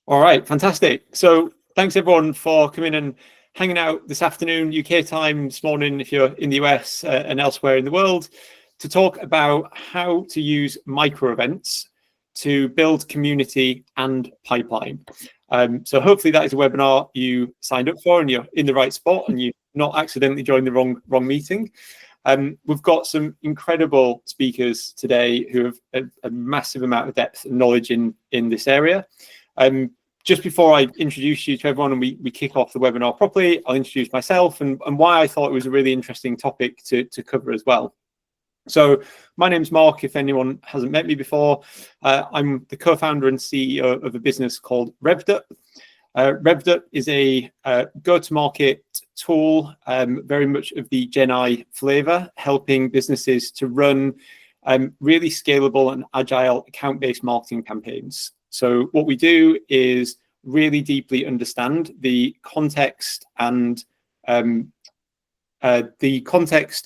All right, fantastic. So thanks everyone for coming and hanging out this afternoon, UK time, this morning if you're in the US and elsewhere in the world, to talk about how to use micro events to build community and pipeline. So hopefully that is a webinar you signed up for and you're in the right spot and you've not accidentally joined the wrong meeting. We've got some incredible speakers today who have a massive amount of depth and knowledge in this area. Just before I introduce you to everyone and we kick off the webinar properly, I'll introduce myself and why I thought it was a really interesting topic to cover as well. So my name's Mark, if anyone hasn't met me before. I'm the co-founder and CEO of a business called Revdup. Revdup is a go-to-market tool, very much of the Gen I flavor, helping businesses to run really scalable and agile account-based marketing campaigns. So what we do is really deeply understand the context and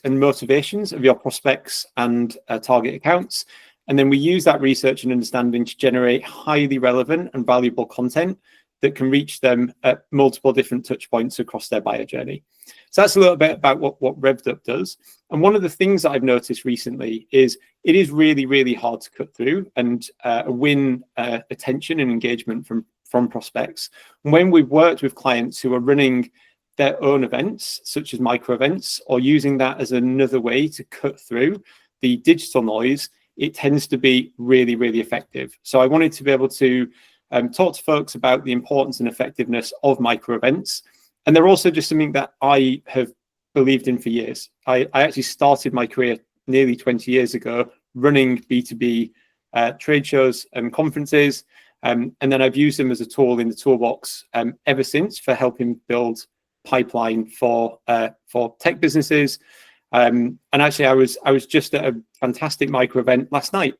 motivations of your prospects and target accounts. And then we use that research and understanding to generate highly relevant and valuable content that can reach them at multiple different touch points across their buyer journey. So that's a little bit about what Revdup does. And one of the things that I've noticed recently is it is really, really hard to cut through and win attention and engagement from prospects. And when we've worked with clients who are running their own events, such as micro events, or using that as another way to cut through the digital noise, it tends to be really, really effective. So I wanted to be able to talk to folks about the importance and effectiveness of micro events. And they're also just something that I have believed in for years. I actually started my career nearly 20 years ago running B2B trade shows and conferences. And then I've used them as a tool in the toolbox ever since for helping build pipeline for tech businesses. And actually I was just at a fantastic micro event last night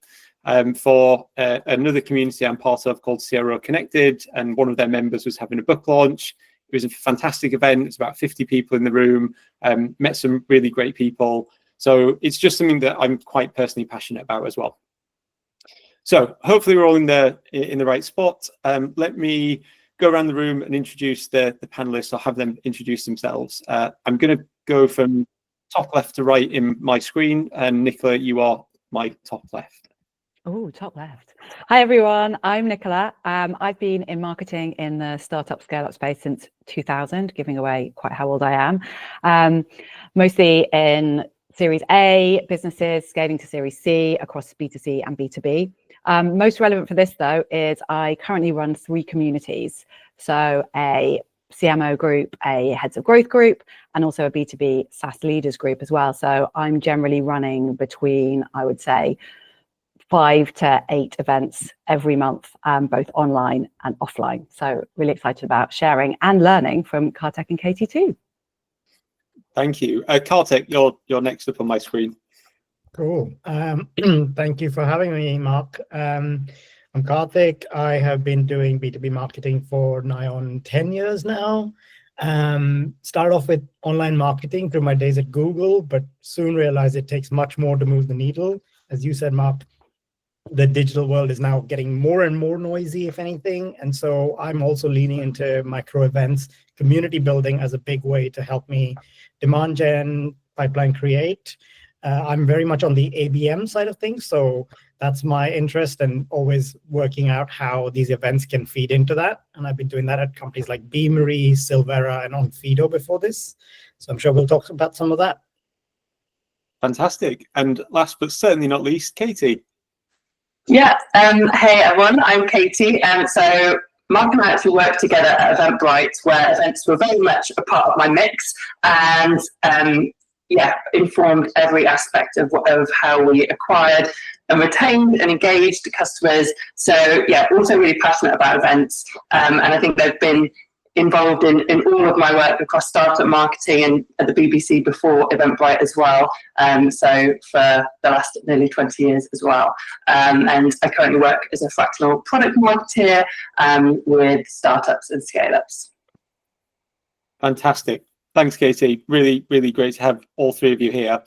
for another community I'm part of called CRO Connected, and one of their members was having a book launch. It was a fantastic event. It's about 50 people in the room, met some really great people. So it's just something that I'm quite personally passionate about as well. So hopefully we're all in the right spot. Let me go around the room and introduce the panelists. I'll have them introduce themselves. I'm going to go from top left to right in my screen, and Nicola, you are my top left. Oh, top left. Hi, everyone. I'm Nicola. I've been in marketing in the startup scale-up space since 2000, giving away quite how old I am. Mostly in Series A businesses, scaling to Series C across B2C and B2B. Most relevant for this, though, is I currently run 3 communities. So a CMO group, a heads of growth group, and also a B2B SaaS leaders group as well. So I'm generally running between, I would say, 5 to 8 events every month, both online and offline. So really excited about sharing and learning from Kartik and Katie too. Thank you. Kartik, you're next up on my screen. Cool. Thank you for having me, Mark. I'm Kartik. I have been doing B2B marketing for nigh on 10 years now. Started off with online marketing through my days at Google, but soon realized it takes much more to move the needle. As you said, Mark, the digital world is now getting more and more noisy, if anything. And so I'm also leaning into micro events, community building as a big way to help me demand gen, pipeline create. I'm very much on the ABM side of things. So that's my interest, and always working out how these events can feed into that. And I've been doing that at companies like Beamery, Silvera, and Onfido before this. So I'm sure we'll talk about some of that. Fantastic. And last but certainly not least, Katie. Yeah. Hey, everyone. I'm Katie. So Mark and I actually worked together at Eventbrite, where events were very much a part of my mix, and informed every aspect of how we acquired and retained and engaged customers. So yeah, also really passionate about events, and I think they've been involved in all of my work across startup marketing and at the BBC before Eventbrite as well. So for the last nearly 20 years as well. And I currently work as a fractional product marketeer with startups and scale-ups. Fantastic. Thanks, Katie. Really, really great to have all 3 of you here.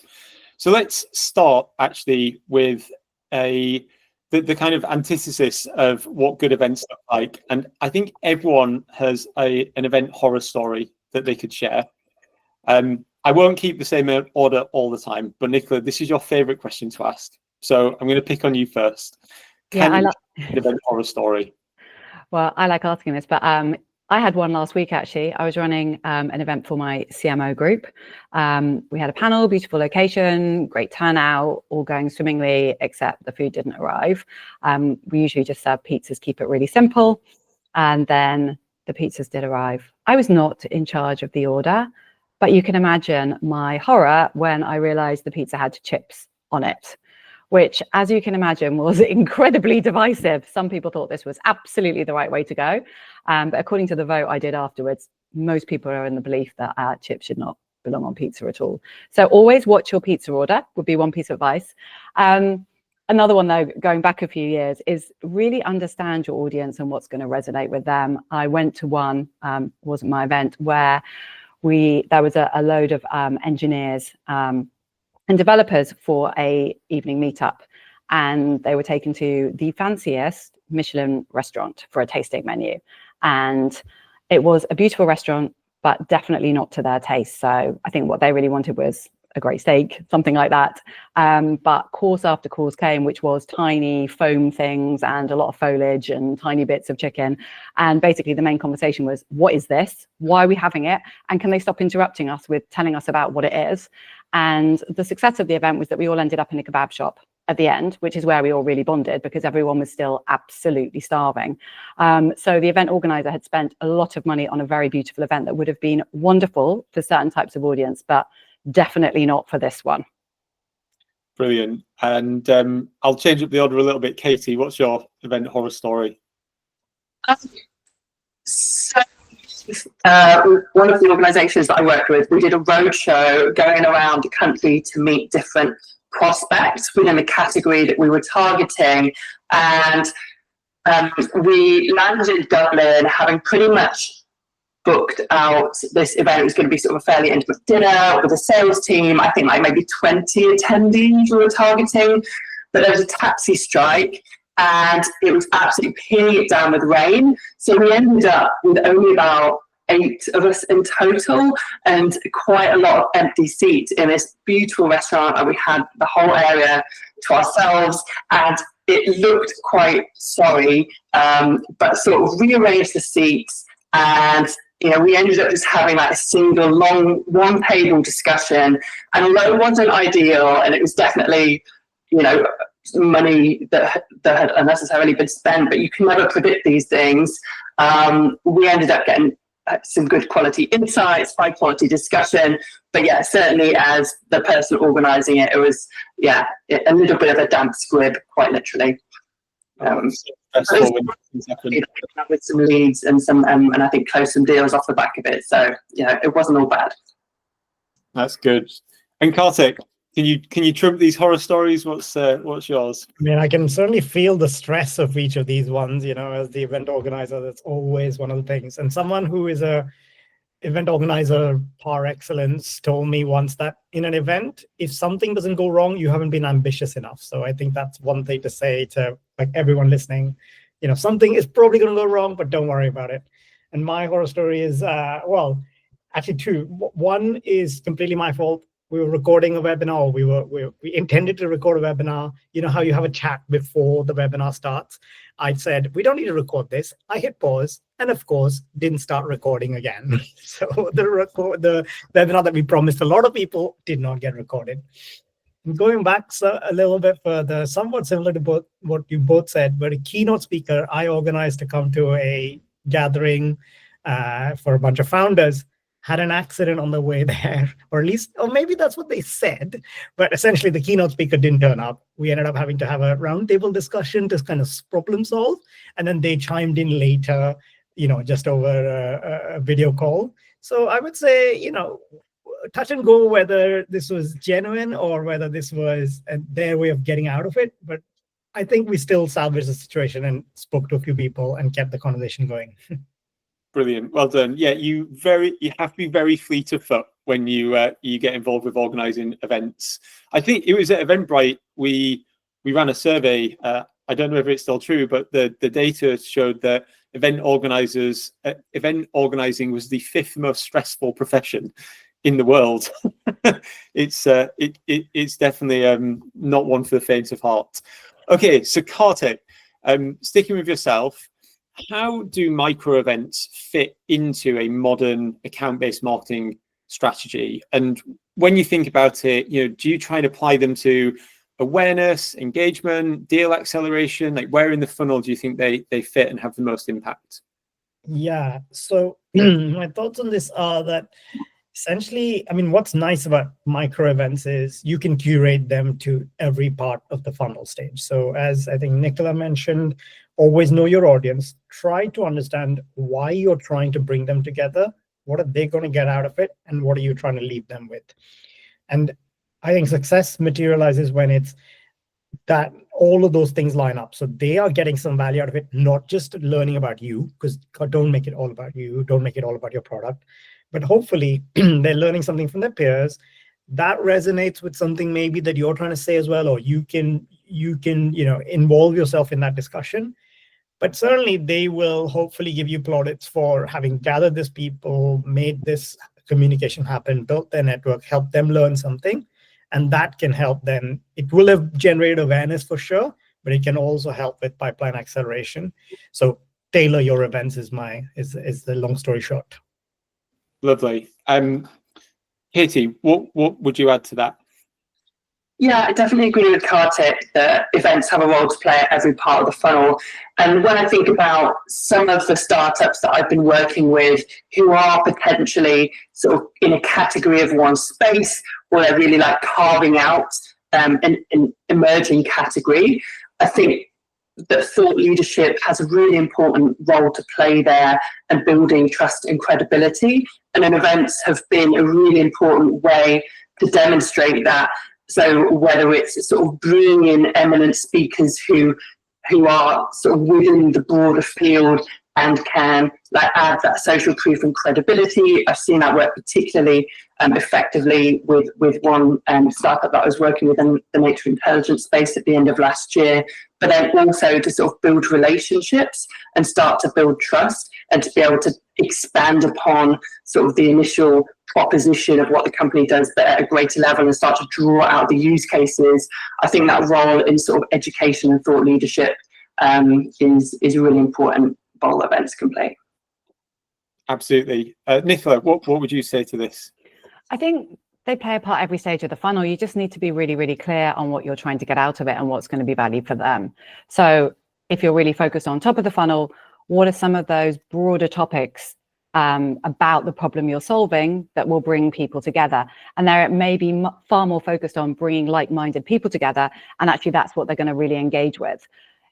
So let's start actually with a the kind of antithesis of what good events look like. And I think everyone has an event horror story that they could share. I won't keep the same order all the time, but Nicola, this is your favorite question to ask. So I'm going to pick on you first. Yeah, Can you share an event horror story? Well, I like asking this, but I had one last week, actually. I was running an event for my CMO group. We had a panel, beautiful location, great turnout, all going swimmingly, except the food didn't arrive. We usually just serve pizzas, keep it really simple. And then the pizzas did arrive. I was not in charge of the order, but you can imagine my horror when I realized the pizza had chips on it, which, as you can imagine, was incredibly divisive. Some people thought this was absolutely the right way to go. But according to the vote I did afterwards, most people are in the belief that chips should not belong on pizza at all. So always watch your pizza order would be one piece of advice. Another one, though, going back a few years, is really understand your audience and what's going to resonate with them. I went to one, wasn't my event, where there was a load of engineers and developers for a evening meetup, and they were taken to the fanciest Michelin restaurant for a tasting menu. And it was a beautiful restaurant, but definitely not to their taste. So I think what they really wanted was a great steak, something like that. But course after course came, which was tiny foam things and a lot of foliage and tiny bits of chicken. And basically the main conversation was, what is this? Why are we having it? And can they stop interrupting us with telling us about what it is? And the success of the event was that we all ended up in a kebab shop at the end, which is where we all really bonded because everyone was still absolutely starving. So the event organizer had spent a lot of money on a very beautiful event that would have been wonderful for certain types of audience, but definitely not for this one. Brilliant. And I'll change up the order a little bit. Katie, what's your event horror story? So, one of the organisations that I worked with, we did a roadshow going around the country to meet different prospects within the category that we were targeting. And we landed in Dublin having pretty much booked out this event. It was going to be sort of a fairly intimate dinner with a sales team. I think like maybe 20 attendees we were targeting, but there was a taxi strike and it was absolutely peeling it down with rain. So we ended up with only about 8 of us in total and quite a lot of empty seats in this beautiful restaurant, and we had the whole area to ourselves, and it looked quite sorry, but sort of rearranged the seats. And we ended up just having like a single long one table discussion, and although it wasn't ideal and it was definitely money that had unnecessarily been spent, but you can never predict these things, we ended up getting some good quality insights, high quality discussion. But yeah, certainly as the person organising it, it was a little bit of a damp squib, quite literally. With some leads and and I think close some deals off the back of it. So it wasn't all bad. That's good. And Kartik, can you trump these horror stories? What's yours? I mean, I can certainly feel the stress of each of these ones. As the event organizer, that's always one of the things. And someone who is a event organizer par excellence told me once that in an event, if something doesn't go wrong, you haven't been ambitious enough. So I think that's one thing to say to like everyone listening. Something is probably going to go wrong, but don't worry about it. And my horror story is, actually 2. One is completely my fault. We were recording a webinar. We intended to record a webinar. You know how you have a chat before the webinar starts? I said, we don't need to record this. I hit pause and, of course, didn't start recording again. So the webinar that we promised a lot of people did not get recorded. And going back a little bit further, somewhat similar to what you both said, but a keynote speaker I organized to come to a gathering for a bunch of founders had an accident on the way there, or maybe that's what they said, but essentially the keynote speaker didn't turn up. We ended up having to have a roundtable discussion to kind of problem solve, and then they chimed in later, just over a video call. So I would say, touch and go whether this was genuine or whether this was their way of getting out of it. But I think we still salvaged the situation and spoke to a few people and kept the conversation going. Brilliant, well done. Yeah, you have to be very fleet of foot when you get involved with organising events. I think it was at Eventbrite we ran a survey I don't know if it's still true, but the data showed that event organizing was the 5th most stressful profession in the world. It's definitely not one for the faint of heart. Okay, so Kartik, sticking with yourself, how do micro events fit into a modern account-based marketing strategy? And when you think about it, do you try and apply them to awareness, engagement, deal acceleration? Like, where in the funnel do you think they fit and have the most impact? Yeah, so my thoughts on this are that essentially, I mean, what's nice about micro events is you can curate them to every part of the funnel stage. So as I think Nicola mentioned, always know your audience, try to understand why you're trying to bring them together, what are they going to get out of it, and what are you trying to leave them with? And I think success materializes when it's that all of those things line up. So they are getting some value out of it, not just learning about you, because don't make it all about you, don't make it all about your product, but hopefully they're learning something from their peers that resonates with something maybe that you're trying to say as well, or you can involve yourself in that discussion. But certainly they will hopefully give you plaudits for having gathered these people, made this communication happen, built their network, helped them learn something. And that can help then. It will have generated awareness for sure, but it can also help with pipeline acceleration. So tailor your events is the long story short. Lovely. Katie, what would you add to that? Yeah, I definitely agree with Kartik that events have a role to play at every part of the funnel. And when I think about some of the startups that I've been working with who are potentially sort of in a category of one space, or they're really like carving out an emerging category, I think that thought leadership has a really important role to play there and building trust and credibility. And then events have been a really important way to demonstrate that. So whether it's sort of bringing in eminent speakers who are sort of within the broader field and can like add that social proof and credibility. I've seen that work particularly effectively with one startup that I was working with in the nature intelligence space at the end of last year, but then also to sort of build relationships and start to build trust and to be able to expand upon sort of the initial proposition of what the company does, but at a greater level and start to draw out the use cases. I think that role in sort of education and thought leadership is a really important role events can play. Absolutely. Nicola, what would you say to this? I think they play a part every stage of the funnel. You just need to be really, really clear on what you're trying to get out of it and what's going to be valued for them. So if you're really focused on top of the funnel, what are some of those broader topics about the problem you're solving that will bring people together? And there it may be far more focused on bringing like-minded people together, and actually that's what they're going to really engage with.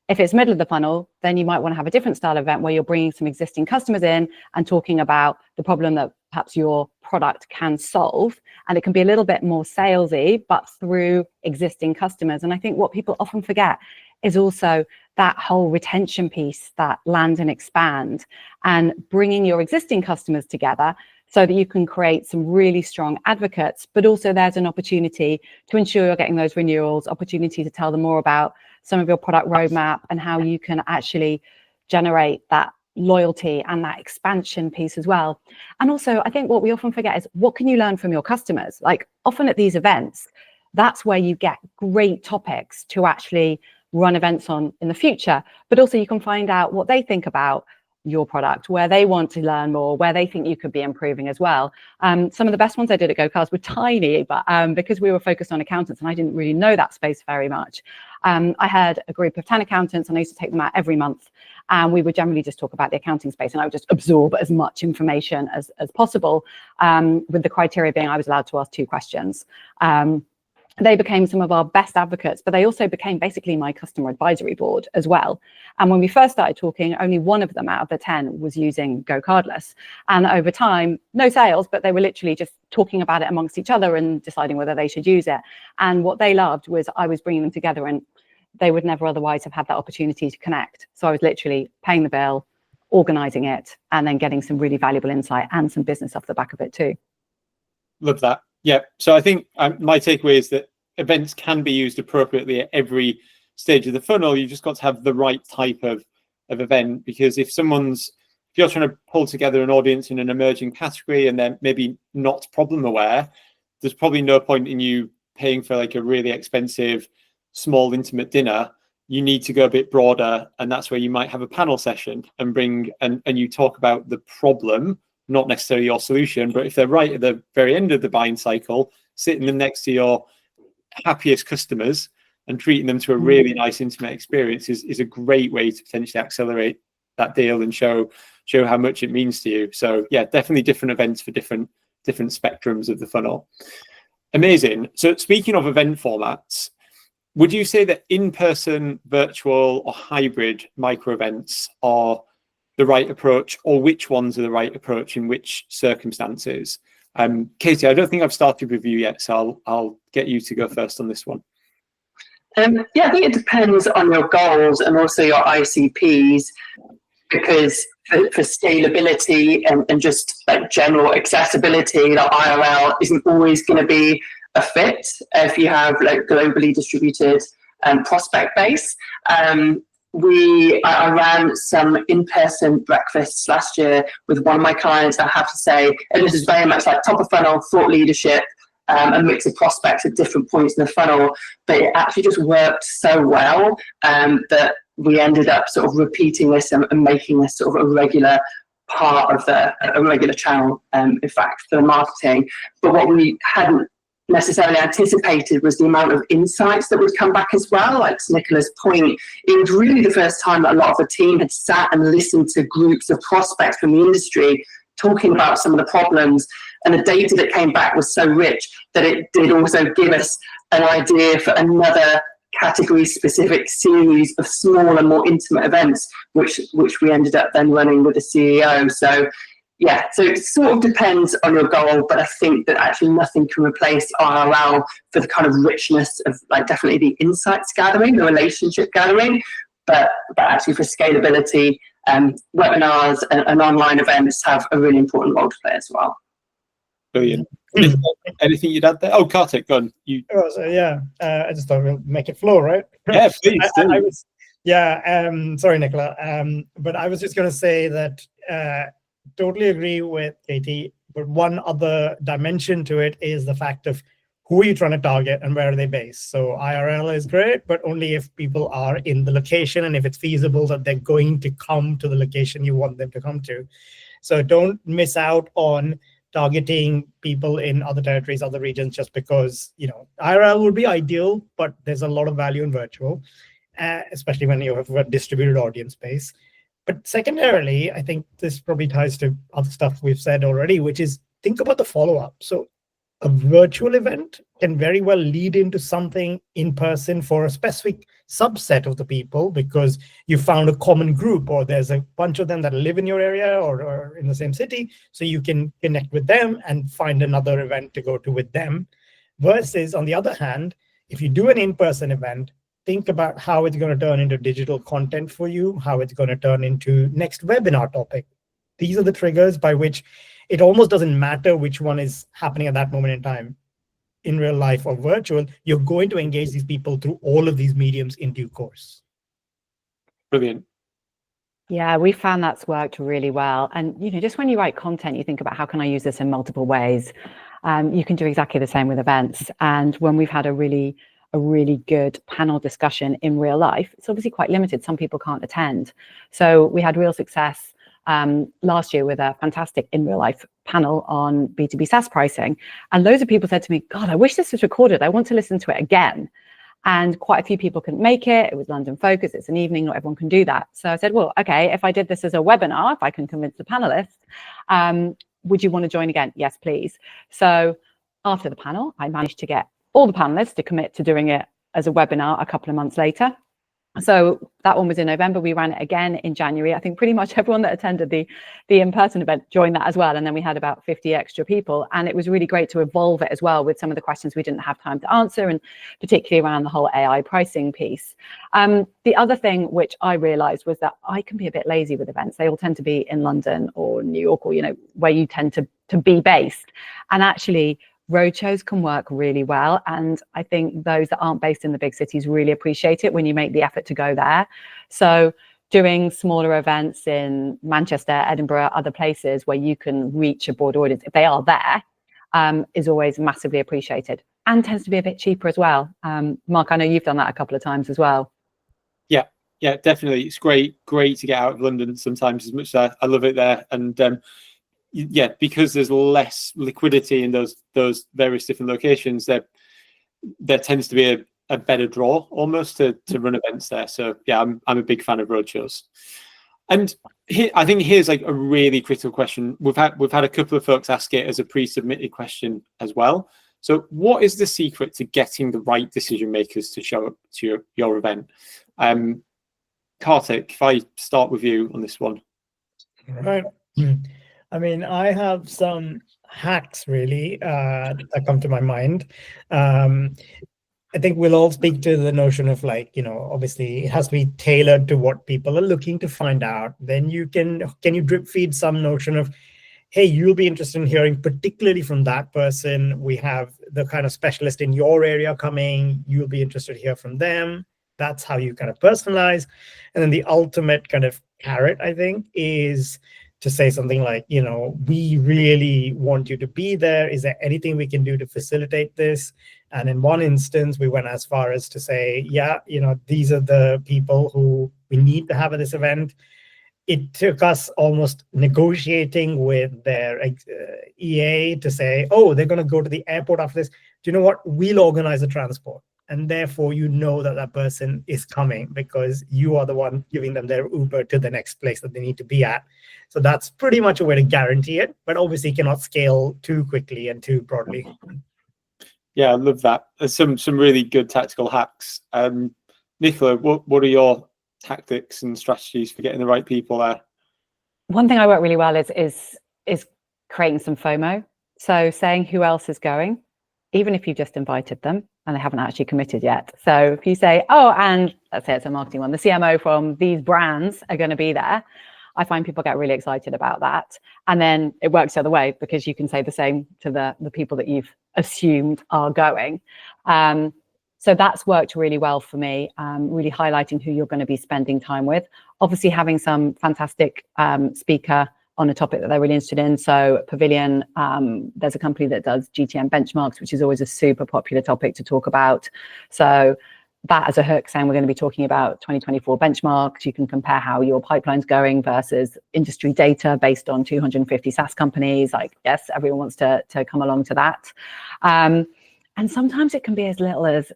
If it's middle of the funnel, then you might want to have a different style event where you're bringing some existing customers in and talking about the problem that perhaps your product can solve. And it can be a little bit more salesy, but through existing customers. And I think what people often forget is also that whole retention piece, that land and expand, and bringing your existing customers together so that you can create some really strong advocates, but also there's an opportunity to ensure you're getting those renewals, opportunity to tell them more about some of your product roadmap and how you can actually generate that loyalty and that expansion piece as well. And also, I think what we often forget is what can you learn from your customers? Like often at these events, that's where you get great topics to actually run events on in the future, but also you can find out what they think about your product, where they want to learn more, where they think you could be improving as well. Some of the best ones I did at GoCars were tiny, but because we were focused on accountants and I didn't really know that space very much, I had a group of 10 accountants and I used to take them out every month. And we would generally just talk about the accounting space and I would just absorb as much information as possible, with the criteria being I was allowed to ask 2 questions. They became some of our best advocates, but they also became basically my customer advisory board as well. And when we first started talking, only one of them out of the 10 was using GoCardless. And over time, no sales, but they were literally just talking about it amongst each other and deciding whether they should use it. And what they loved was I was bringing them together and they would never otherwise have had that opportunity to connect. So I was literally paying the bill, organizing it, and then getting some really valuable insight and some business off the back of it too. Love that. Yeah. So I think my takeaway is that events can be used appropriately at every stage of the funnel. You've just got to have the right type of event, because if you're trying to pull together an audience in an emerging category and they're maybe not problem aware, there's probably no point in you paying for like a really expensive, small, intimate dinner. You need to go a bit broader, and that's where you might have a panel session and you talk about the problem, not necessarily your solution. But if they're right at the very end of the buying cycle, sitting them next to your happiest customers and treating them to a really nice, intimate experience is a great way to potentially accelerate that deal and show how much it means to you. So yeah, definitely different events for different spectrums of the funnel. Amazing. So speaking of event formats, would you say that in-person, virtual, or hybrid micro events are the right approach, or which ones are the right approach in which circumstances? Katie, I don't think I've started with you yet, so I'll get you to go first on this one. Yeah, I think it depends on your goals and also your ICPs, because for scalability and just like general accessibility, the IRL isn't always going to be a fit if you have like globally distributed prospect base. I ran some in-person breakfasts last year with one of my clients, I have to say, and this is very much like top of funnel, thought leadership, a mix of prospects at different points in the funnel, but it actually just worked so well that we ended up sort of repeating this and making this sort of a regular part of a regular channel, in fact, for the marketing. But what we hadn't necessarily anticipated was the amount of insights that would come back as well. Like to Nicola's point, it was really the first time that a lot of the team had sat and listened to groups of prospects from the industry talking about some of the problems, and the data that came back was so rich that it did also give us an idea for another category specific series of smaller, more intimate events, which we ended up then running with the CEO. So yeah, so it sort of depends on your goal, but I think that actually nothing can replace IRL for the kind of richness of like definitely the insights gathering, the relationship gathering, but actually for scalability, webinars and online events have a really important role to play as well. Brilliant. Anything you'd add there? Oh, Kartik, go on. Oh, so yeah, I just thought we'll make it flow, right? Yeah, please do. Sorry, Nicola. But I was just going to say that totally agree with Katie, but one other dimension to it is the fact of who are you trying to target and where are they based. So IRL is great, but only if people are in the location and if it's feasible that they're going to come to the location you want them to come to. So don't miss out on targeting people in other territories, other regions, just because, IRL would be ideal, but there's a lot of value in virtual, especially when you have a distributed audience base. But secondarily, I think this probably ties to other stuff we've said already, which is think about the follow-up. So a virtual event can very well lead into something in person for a specific subset of the people because you found a common group, or there's a bunch of them that live in your area or in the same city. So you can connect with them and find another event to go to with them. Versus, on the other hand, if you do an in-person event, think about how it's going to turn into digital content for you, how it's going to turn into next webinar topic. These are the triggers by which it almost doesn't matter which one is happening at that moment in time, in real life or virtual. You're going to engage these people through all of these mediums in due course. Brilliant. Yeah, we found that's worked really well. And, just when you write content, you think about how can I use this in multiple ways? You can do exactly the same with events. And when we've had a really good panel discussion in real life, it's obviously quite limited. Some people can't attend. So we had real success last year with a fantastic in real life panel on B2B SaaS pricing. And loads of people said to me, God, I wish this was recorded. I want to listen to it again. And quite a few people couldn't make it. It was London focused. It's an evening. Not everyone can do that. So I said, well, okay, if I did this as a webinar, if I can convince the panelists, would you want to join again? Yes, please. So after the panel, I managed to get all the panelists to commit to doing it as a webinar a couple of months later. So that one was in November. We ran it again in January. I think pretty much everyone that attended the in-person event joined that as well. And then we had about 50 extra people. And it was really great to evolve it as well with some of the questions we didn't have time to answer, and particularly around the whole AI pricing piece. The other thing which I realized was that I can be a bit lazy with events. They all tend to be in London or New York, or, where you tend to be based. And actually, roadshows can work really well. And I think those that aren't based in the big cities really appreciate it when you make the effort to go there. So doing smaller events in Manchester, Edinburgh, other places where you can reach a broad audience, if they are there, is always massively appreciated and tends to be a bit cheaper as well. Mark, I know you've done that a couple of times as well. Yeah, definitely. It's great to get out of London sometimes, as much as I love it there. And yeah, because there's less liquidity in those various different locations, there tends to be a better draw almost to run events there. So yeah, I'm a big fan of roadshows. And I think here's like a really critical question. We've had a couple of folks ask it as a pre-submitted question as well. So what is the secret to getting the right decision makers to show up to your event? Kartik, if I start with you on this one. Right. I mean, I have some hacks really that come to my mind. I think we'll all speak to the notion of like, obviously it has to be tailored to what people are looking to find out. Then can you drip feed some notion of, hey, you'll be interested in hearing particularly from that person. We have the kind of specialist in your area coming. You'll be interested to hear from them. That's how you kind of personalize. And then the ultimate kind of carrot, I think, is to say something like, we really want you to be there. Is there anything we can do to facilitate this? And in one instance, we went as far as to say, yeah, these are the people who we need to have at this event. It took us almost negotiating with their EA to say, oh, they're going to go to the airport after this. Do you know what? We'll organize the transport. And therefore, that person is coming because you are the one giving them their Uber to the next place that they need to be at. So that's pretty much a way to guarantee it, but obviously cannot scale too quickly and too broadly. Yeah, I love that. There's some really good tactical hacks. Nicola, what are your tactics and strategies for getting the right people there? One thing I work really well is creating some FOMO. So saying who else is going, even if you've just invited them and they haven't actually committed yet. So if you say, oh, and let's say it's a marketing one, the CMO from these brands are going to be there, I find people get really excited about that. And then it works the other way because you can say the same to the people that you've assumed are going. So that's worked really well for me, really highlighting who you're going to be spending time with. Obviously having some fantastic speaker on a topic that they're really interested in. So Pavilion, there's a company that does GTM benchmarks, which is always a super popular topic to talk about. So that as a hook, saying we're going to be talking about 2024 benchmarks. You can compare how your pipeline's going versus industry data based on 250 SaaS companies. Like, yes, everyone wants to come along to that. And sometimes it can be as little as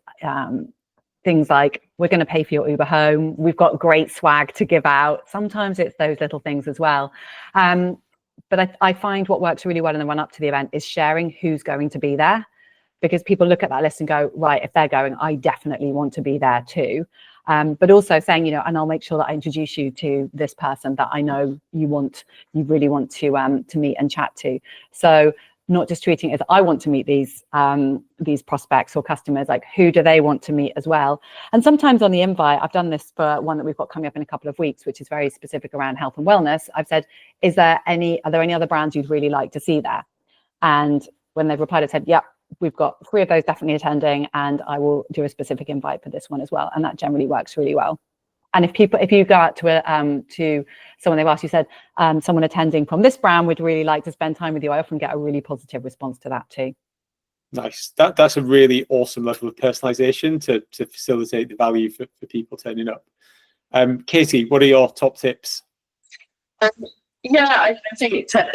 things like, we're going to pay for your Uber home. We've got great swag to give out. Sometimes it's those little things as well. But I find what works really well in the run up to the event is sharing who's going to be there, because people look at that list and go, right, if they're going, I definitely want to be there too. But also saying, and I'll make sure that I introduce you to this person that I know you really want to meet and chat to. So not just treating it as I want to meet these prospects or customers, like who do they want to meet as well. And sometimes on the invite, I've done this for one that we've got coming up in a couple of weeks, which is very specific around health and wellness. I've said, are there any other brands you'd really like to see there? And when they've replied, I said, yep, we've got 3 of those definitely attending, and I will do a specific invite for this one as well. And that generally works really well. And if you go out to someone they've asked, you said someone attending from this brand would really like to spend time with you, I often get a really positive response to that too. Nice. That's a really awesome level of personalization to facilitate the value for people turning up. Katie, what are your top tips? Yeah, I think to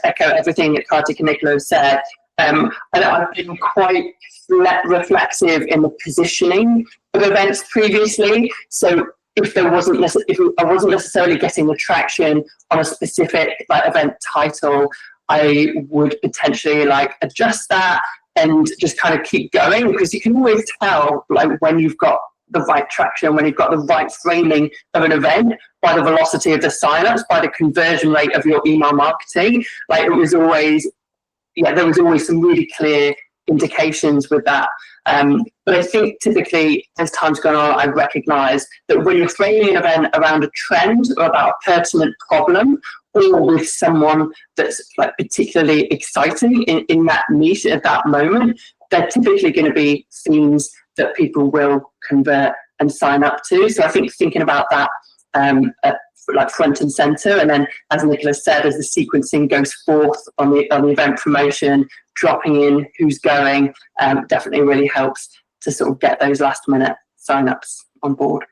echo everything that Kartik and Nicola have said. I've been quite reflexive in the positioning of events previously. So if I wasn't necessarily getting the traction on a specific event title, I would potentially adjust that and just kind of keep going, because you can always tell when you've got the right traction, when you've got the right framing of an event, by the velocity of the signups, by the conversion rate of your email marketing. There was always some really clear indications with that. But I think typically, as time's gone on, I've recognized that when you're framing an event around a trend or about a pertinent problem or with someone that's like particularly exciting in that niche at that moment, they're typically going to be themes that people will convert and sign up to. So I think thinking about that like front and center, and then as Nicholas said, as the sequencing goes forth on the event promotion, dropping in who's going, definitely really helps to sort of get those last minute sign-ups on board.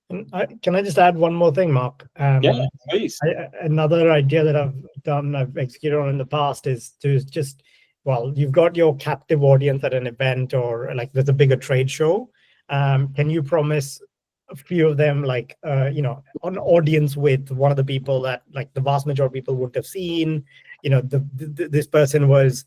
Can I just add one more thing, Mark? Yeah, please. Another idea that I've executed on in the past is to just, well, you've got your captive audience at an event or like there's a bigger trade show. Can you promise a few of them, like, an audience with one of the people that, like, the vast majority of people wouldn't have seen? This person was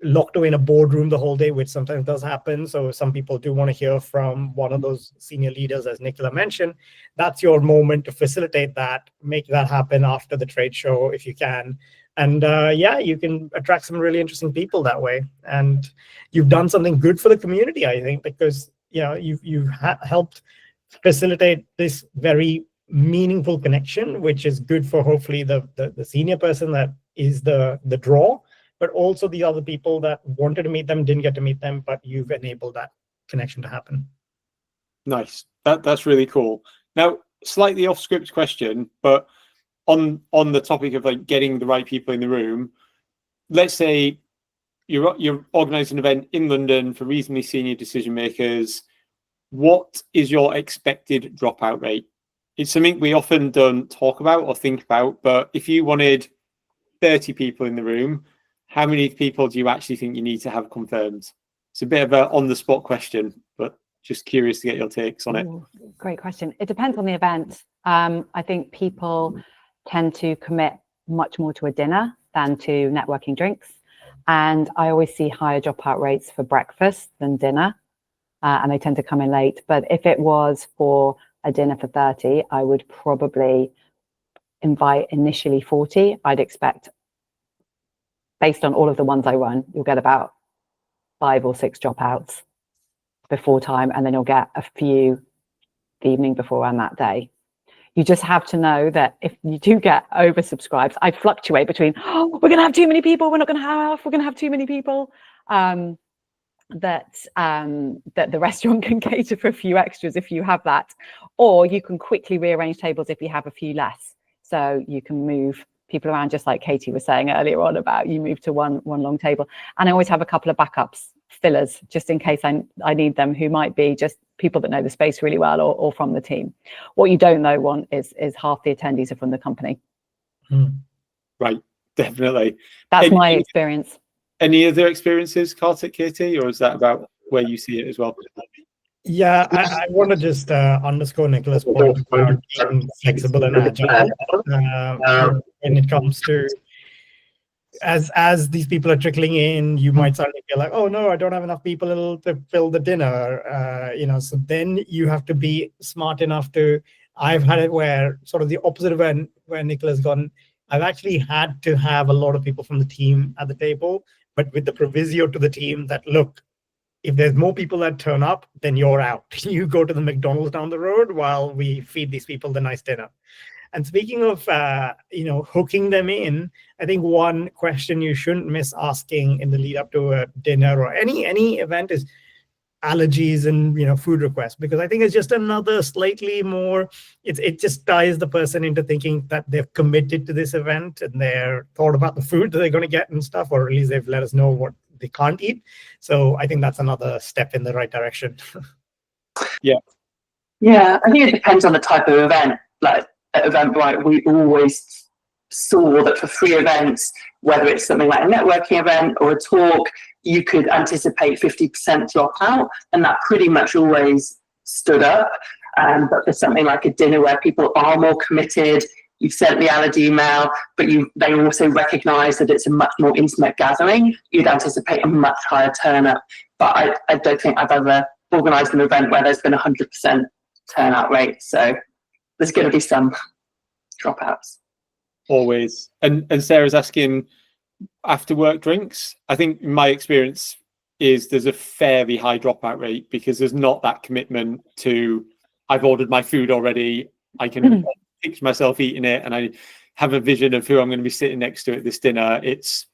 locked away in a boardroom the whole day, which sometimes does happen. So some people do want to hear from one of those senior leaders, as Nicola mentioned. That's your moment to facilitate that, make that happen after the trade show if you can. And you can attract some really interesting people that way. And you've done something good for the community, I think, because you've helped facilitate this very meaningful connection, which is good for hopefully the senior person that is the draw, but also the other people that wanted to meet them, didn't get to meet them, but you've enabled that connection to happen. Nice. That's really cool. Now, slightly off script question, but on the topic of like getting the right people in the room, let's say you're organizing an event in London for reasonably senior decision makers. What is your expected dropout rate? It's something we often don't talk about or think about, but if you wanted 30 people in the room, how many people do you actually think you need to have confirmed? It's a bit of a on-the-spot question, but just curious to get your takes on it. Ooh, great question. It depends on the event. I think people tend to commit much more to a dinner than to networking drinks. And I always see higher dropout rates for breakfast than dinner. And they tend to come in late. But if it was for a dinner for 30, I would probably invite initially 40. I'd expect, based on all of the ones I run, you'll get about 5 or 6 dropouts before time, and then you'll get a few the evening before and that day. You just have to know that if you do get oversubscribed, I fluctuate between, we're going to have too many people, we're going to have too many people. That the restaurant can cater for a few extras if you have that, or you can quickly rearrange tables if you have a few less. So you can move people around, just like Katie was saying earlier on about you move to one long table. And I always have a couple of backups, fillers, just in case I need them, who might be just people that know the space really well or from the team. What you don't want is half the attendees are from the company. Right, definitely. That's my experience. Any other experiences, Kartik, Katie, or is that about where you see it as well? Yeah, I want to just underscore Nicholas' point about being flexible and agile when it comes to, as these people are trickling in, you might suddenly feel like, oh no, I don't have enough people to fill the dinner. So then you have to be smart enough to. I've had it where sort of the opposite of where Nicholas gone. I've actually had to have a lot of people from the team at the table, but with the proviso to the team that, look, if there's more people that turn up, then you're out. You go to the McDonald's down the road while we feed these people the nice dinner. And speaking of, hooking them in, I think one question you shouldn't miss asking in the lead up to a dinner or any event is allergies and food requests, because I think it's just another slightly more, it just ties the person into thinking that they've committed to this event and they're thought about the food that they're going to get and stuff, or at least they've let us know what they can't eat. So I think that's another step in the right direction. Yeah, I think it depends on the type of event. Like at Eventbrite, we always saw that for free events, whether it's something like a networking event or a talk, you could anticipate 50% dropout, and that pretty much always stood up. But for something like a dinner where people are more committed, you've sent the allergy email, but they also recognise that it's a much more intimate gathering, you'd anticipate a much higher turn up. But I don't think I've ever organised an event where there's been 100% turnout rate. So there's going to be some dropouts. Always. And Sarah's asking, after work drinks, I think my experience is there's a fairly high dropout rate because there's not that commitment to, I've ordered my food already, I can picture myself eating it, and have a vision of who I'm going to be sitting next to at this dinner, it's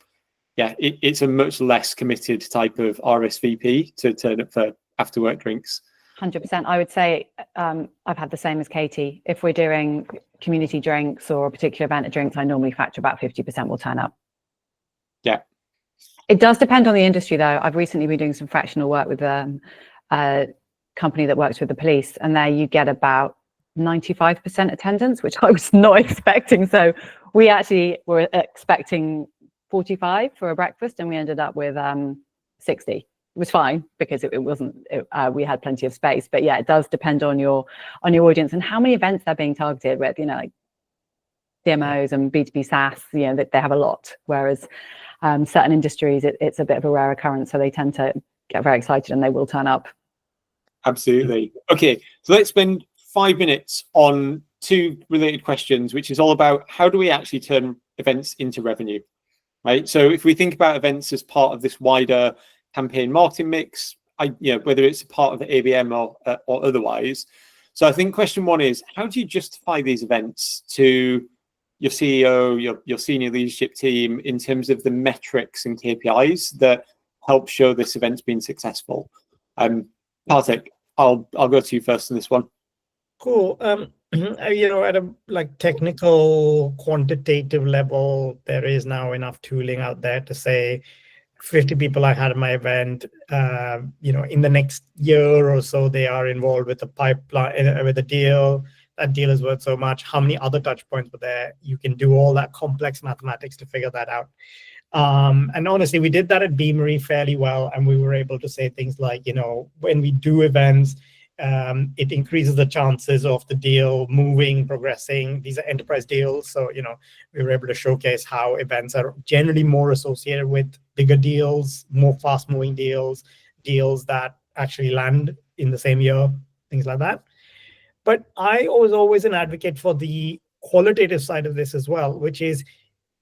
a much less committed type of RSVP to turn up for after work drinks. 100%. I would say I've had the same as Katie. If we're doing community drinks or a particular event of drinks, I normally factor about 50% will turn up. Yeah. It does depend on the industry, though. I've recently been doing some fractional work with a company that works with the police, and there you get about 95% attendance, which I was not expecting. So we actually were expecting 45 for a breakfast, and we ended up with 60. It was fine because it wasn't. We had plenty of space, but yeah, it does depend on your audience and how many events they're being targeted with. You know, like DMOs and B2B SaaS. You know, they have a lot, whereas certain industries it's a bit of a rare occurrence, so they tend to get very excited and they will turn up. Absolutely. Okay, so let's spend 5 minutes on 2 related questions, which is all about how do we actually turn events into revenue, right? So if we think about events as part of this wider campaign marketing mix, whether it's a part of the ABM or otherwise. So I think question 1 is, how do you justify these events to your CEO, your senior leadership team in terms of the metrics and KPIs that help show this event's been successful? Karthik, I'll go to you first on this one. Cool. At a technical quantitative level, there is now enough tooling out there to say 50 people I had at my event, in the next year or so, they are involved with the pipeline, with the deal. That deal is worth so much. How many other touch points were there? You can do all that complex mathematics to figure that out. And honestly, we did that at Beamery fairly well. And we were able to say things like, when we do events, it increases the chances of the deal moving, progressing. These are enterprise deals. So, we were able to showcase how events are generally more associated with bigger deals, more fast-moving deals that actually land in the same year, things like that. But I was always an advocate for the qualitative side of this as well, which is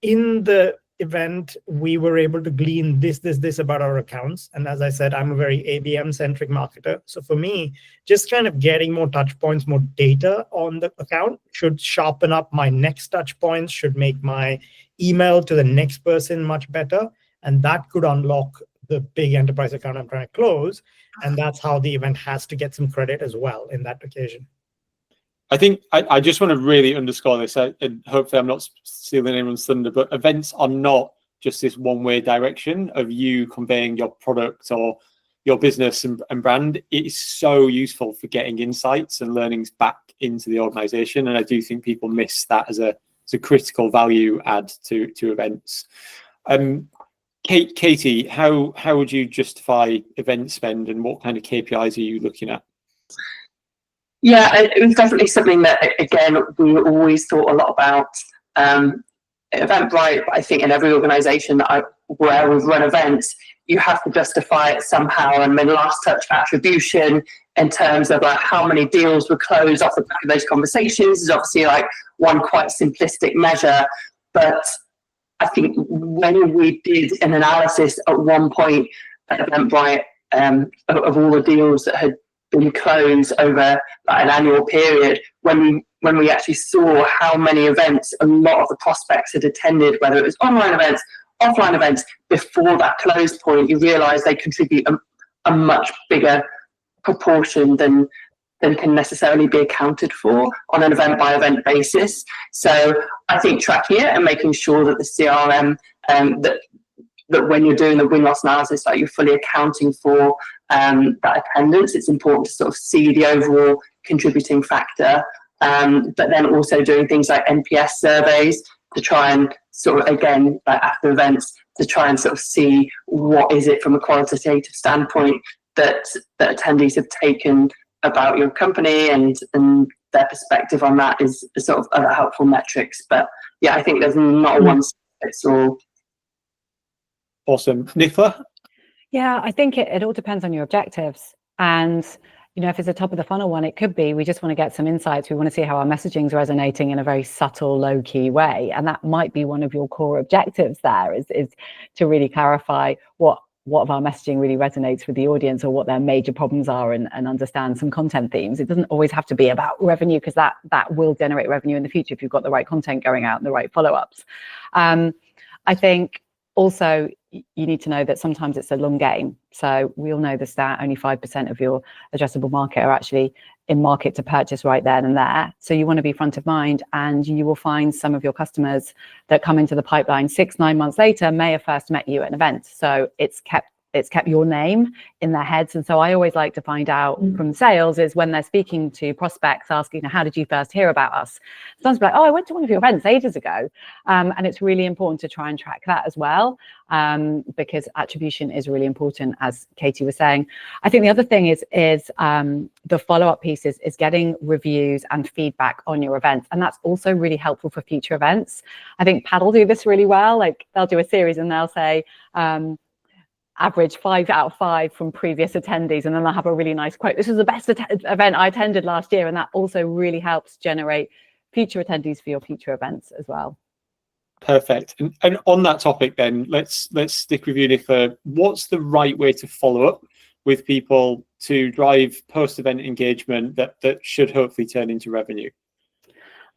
in the event, we were able to glean this about our accounts. And as I said, I'm a very ABM-centric marketer. So for me, just kind of getting more touch points, more data on the account should sharpen up my next touch points, should make my email to the next person much better. And that could unlock the big enterprise account I'm trying to close. And that's how the event has to get some credit as well in that occasion. I think I just want to really underscore this, and hopefully I'm not stealing anyone's thunder, but events are not just this one-way direction of you conveying your product or your business and brand. It is so useful for getting insights and learnings back into the organization, and I do think people miss that as a critical value add to events. Katie, how would you justify event spend, and what kind of KPIs are you looking at? Yeah, it was definitely something that, again, we always thought a lot about. Eventbrite, I think in every organisation where we've run events, you have to justify it somehow. And then last touch attribution in terms of how many deals were closed off the back of those conversations is obviously one quite simplistic measure. But I think when we did an analysis at one point at Eventbrite of all the deals that had been closed over an annual period, when we actually saw how many events a lot of the prospects had attended, whether it was online events, offline events, before that close point, you realise they contribute a much bigger proportion than can necessarily be accounted for on an event by event basis. So I think tracking it and making sure that the CRM that when you're doing the win-loss analysis, you're fully accounting for that attendance. It's important to sort of see the overall contributing factor, but then also doing things like NPS surveys to try and sort of, again, after events, to try and sort of see what is it from a qualitative standpoint that attendees have taken about your company, and their perspective on that is sort of other helpful metrics. But yeah, I think there's not a one size fits all. Awesome. Nicola? Yeah, I think it all depends on your objectives. And, if it's a top of the funnel one, it could be, we just want to get some insights. We want to see how our messaging is resonating in a very subtle, low key way. And that might be one of your core objectives there is to really clarify what what of our messaging really resonates with the audience, or what their major problems are, and understand some content themes. It doesn't always have to be about revenue, because that will generate revenue in the future if you've got the right content going out and the right follow-ups. I think also you need to know that sometimes it's a long game. So we all know the stat, only 5% of your addressable market are actually in market to purchase right then and there. So you want to be front of mind, and you will find some of your customers that come into the pipeline 6-9 months later may have first met you at an event. So it's kept your name in their heads. And so I always like to find out from sales is when they're speaking to prospects, asking, how did you first hear about us? Someone's like, oh, I went to one of your events ages ago. And it's really important to try and track that as well, because attribution is really important, as Katie was saying. I think the other thing is the follow-up piece is getting reviews and feedback on your events. And that's also really helpful for future events. I think Paddle do this really well. Like, they'll do a series and they'll say, average 5 out of 5 from previous attendees, and then they'll have a really nice quote. This was the best event I attended last year, and that also really helps generate future attendees for your future events as well. Perfect. And on that topic, then let's stick with you, Nicola. What's the right way to follow up with people to drive post-event engagement that should hopefully turn into revenue?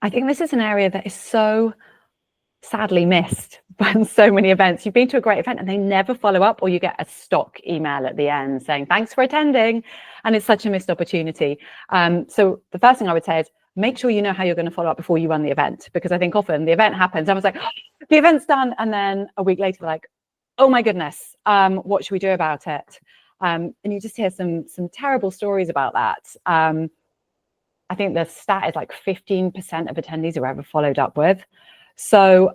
I think this is an area that is so sadly missed by so many events. You've been to a great event and they never follow up, or you get a stock email at the end saying thanks for attending, and it's such a missed opportunity. So the first thing I would say is make sure you know how you're going to follow up before you run the event, because I think often the event happens, everyone's like, oh, the event's done, and then a week later they're like, oh my goodness, what should we do about it? And you just hear some terrible stories about that. I think the stat is like 15% of attendees are ever followed up with. So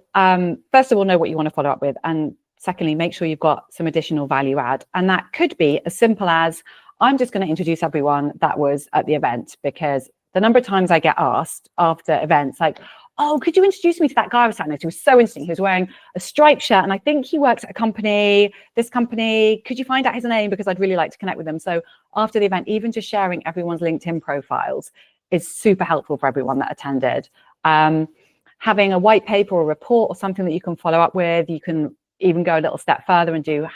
first of all, know what you want to follow up with. And secondly, make sure you've got some additional value add. And that could be as simple as, I'm just going to introduce everyone that was at the event, because the number of times I get asked after events, like, oh, could you introduce me to that guy I was sat next to? He was so interesting. He was wearing a striped shirt, and I think he works at a company, this company. Could you find out his name? Because I'd really like to connect with them. So after the event, even just sharing everyone's LinkedIn profiles is super helpful for everyone that attended. Having a white paper or report or something that you can follow up with. You can even go a little step further and do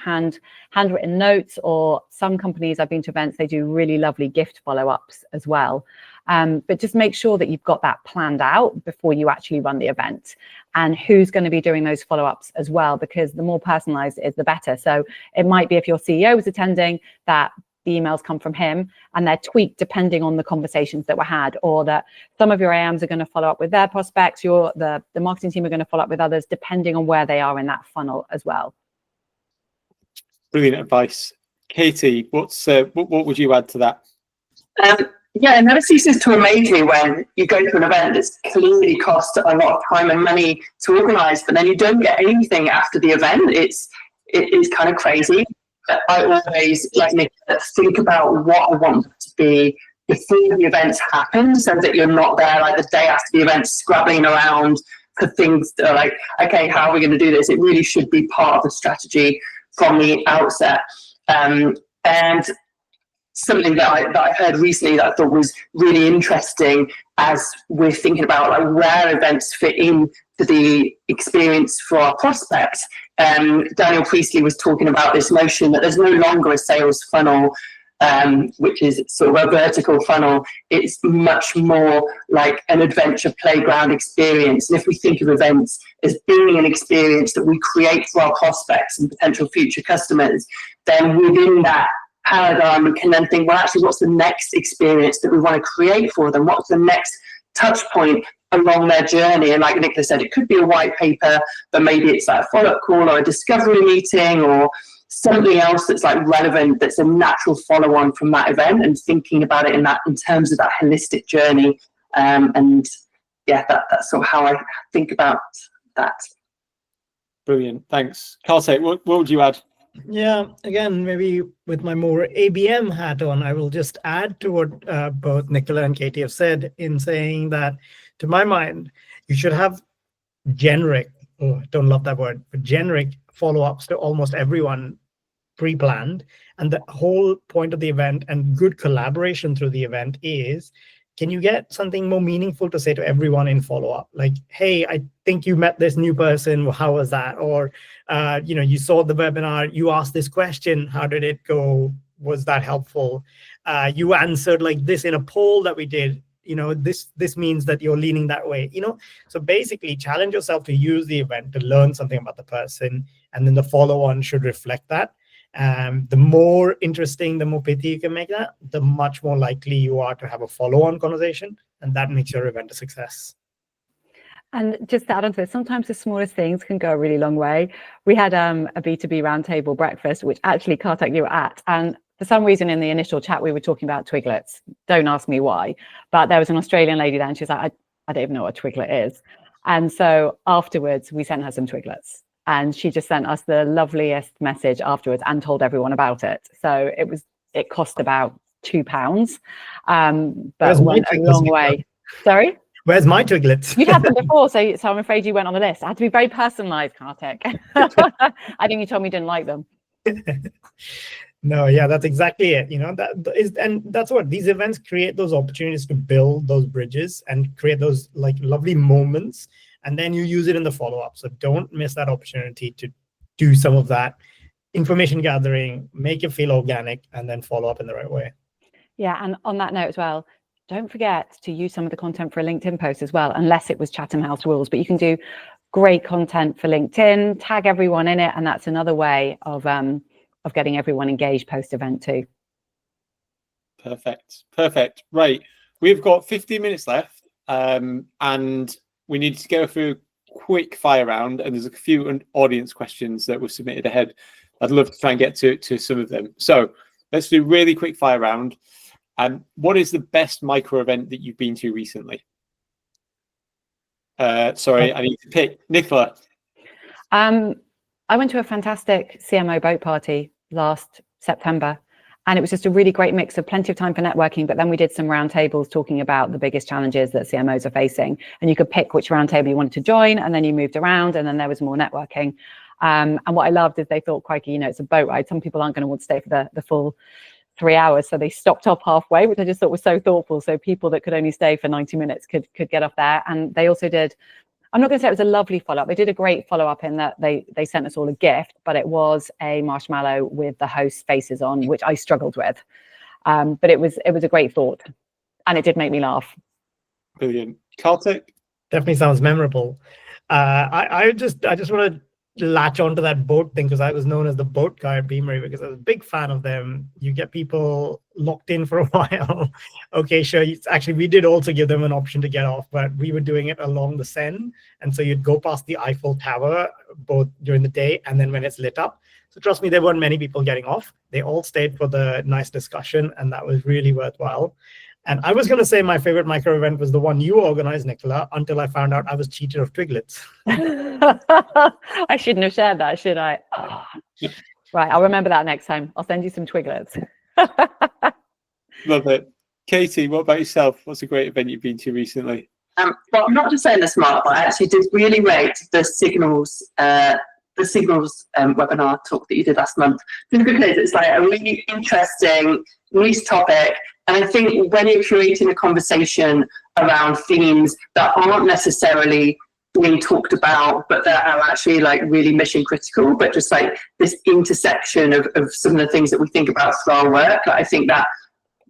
handwritten notes, or some companies I've been to events, they do really lovely gift follow-ups as well. But just make sure that you've got that planned out before you actually run the event, and who's going to be doing those follow-ups as well, because the more personalized it is, the better. So it might be, if your CEO was attending, that the emails come from him and they're tweaked depending on the conversations that were had, or that some of your AMs are going to follow up with their prospects, the marketing team are going to follow up with others, depending on where they are in that funnel as well. Brilliant advice. Katie, what would you add to that? Yeah, it never ceases to amaze me when you go to an event that's clearly cost a lot of time and money to organise, but then you don't get anything after the event. It is kind of crazy. I always think about what I want to be before the events happen, so that you're not there like the day after the event scrabbling around for things that are like, okay, how are we going to do this? It really should be part of the strategy from the outset. And something that I heard recently that I thought was really interesting, as we're thinking about like where events fit in to the experience for our prospects. Daniel Priestley was talking about this notion that there's no longer a sales funnel, which is sort of a vertical funnel. It's much more like an adventure playground experience. And if we think of events as being an experience that we create for our prospects and potential future customers, then within that paradigm we can then think, well, actually, what's the next experience that we want to create for them? What's the next touch point along their journey? And like Nicola said, it could be a white paper, but maybe it's like a follow-up call or a discovery meeting or something else that's like relevant, that's a natural follow-on from that event, and thinking about it in terms of that holistic journey. And yeah, that's sort of how I think about that. Brilliant, thanks. Kartik, what would you add? Yeah, again, maybe with my more ABM hat on, I will just add to what both Nicola and Katie have said, in saying that, to my mind, you should have generic, I don't love that word, but generic follow-ups to almost everyone pre-planned. And the whole point of the event and good collaboration through the event is can you get something more meaningful to say to everyone in follow-up? Like, hey, I think you met this new person. Well, how was that? Or, you saw the webinar, you asked this question. How did it go? Was that helpful? You answered like this in a poll that we did. This means that you're leaning that way. So basically challenge yourself to use the event to learn something about the person, and then the follow-on should reflect that. The more interesting, the more pithy you can make that, the much more likely you are to have a follow-on conversation, and that makes your event a success. And just to add on to it, sometimes the smallest things can go a really long way. We had a B2B roundtable breakfast, which actually, Kartik, you were at, and for some reason in the initial chat, we were talking about Twiglets. Don't ask me why, but there was an Australian lady there and she was like, I don't even know what a Twiglet is. And so afterwards, we sent her some Twiglets and she just sent us the loveliest message afterwards and told everyone about it. So it cost about £2, but went a long way. Sorry? Where's my Twiglets? You'd had them before, so I'm afraid you went on the list. I had to be very personalised, Kartik. I think you told me you didn't like them. No, yeah, that's exactly it. And that's what these events create, those opportunities to build those bridges and create those like lovely moments. And then you use it in the follow-up. So don't miss that opportunity to do some of that information gathering, make it feel organic, and then follow up in the right way. Yeah, and on that note as well, don't forget to use some of the content for a LinkedIn post as well, unless it was Chatham House rules. But you can do great content for LinkedIn, tag everyone in it, and that's another way of getting everyone engaged post-event too. Perfect. Right, we've got 15 minutes left, and we need to go through a quick fire round, and there's a few audience questions that were submitted ahead. I'd love to try and get to some of them. So let's do a really quick fire round. What is the best micro event that you've been to recently? Sorry, I need to pick. Nicola. I went to a fantastic CMO boat party last September, and it was just a really great mix of plenty of time for networking, but then we did some roundtables talking about the biggest challenges that CMOs are facing, and you could pick which roundtable you wanted to join, and then you moved around, and then there was more networking. And what I loved is they thought, crikey, it's a boat ride. Some people aren't going to want to stay for the full 3 hours, so they stopped off halfway, which I just thought was so thoughtful. So people that could only stay for 90 minutes could get off there. And they also did, I'm not going to say it was a lovely follow-up. They did a great follow-up in that they sent us all a gift, but it was a marshmallow with the host's faces on, which I struggled with. But it was a great thought, and it did make me laugh. Brilliant. Kartik? Definitely sounds memorable. I just want to latch onto that boat thing, because I was known as the boat guy at Beamery because I was a big fan of them. You get people locked in for a while. Okay, sure. Actually, we did also give them an option to get off, but we were doing it along the Seine. And so you'd go past the Eiffel Tower both during the day and then when it's lit up. So trust me, there weren't many people getting off. They all stayed for the nice discussion, and that was really worthwhile. And I was going to say my favorite micro event was the one you organized, Nicola, until I found out I was cheated of Twiglets. I shouldn't have shared that, should I? Oh. Right, I'll remember that next time. I'll send you some Twiglets. Love it. Katie, what about yourself? What's a great event you've been to recently? Well, I'm not just saying the smart, but I actually did really rate the Signals webinar talk that you did last month. Just because it's like a really interesting, niche topic. And I think when you're creating a conversation around themes that aren't necessarily being talked about, but that are actually like really mission critical, but just like this intersection of some of the things that we think about through our work, I think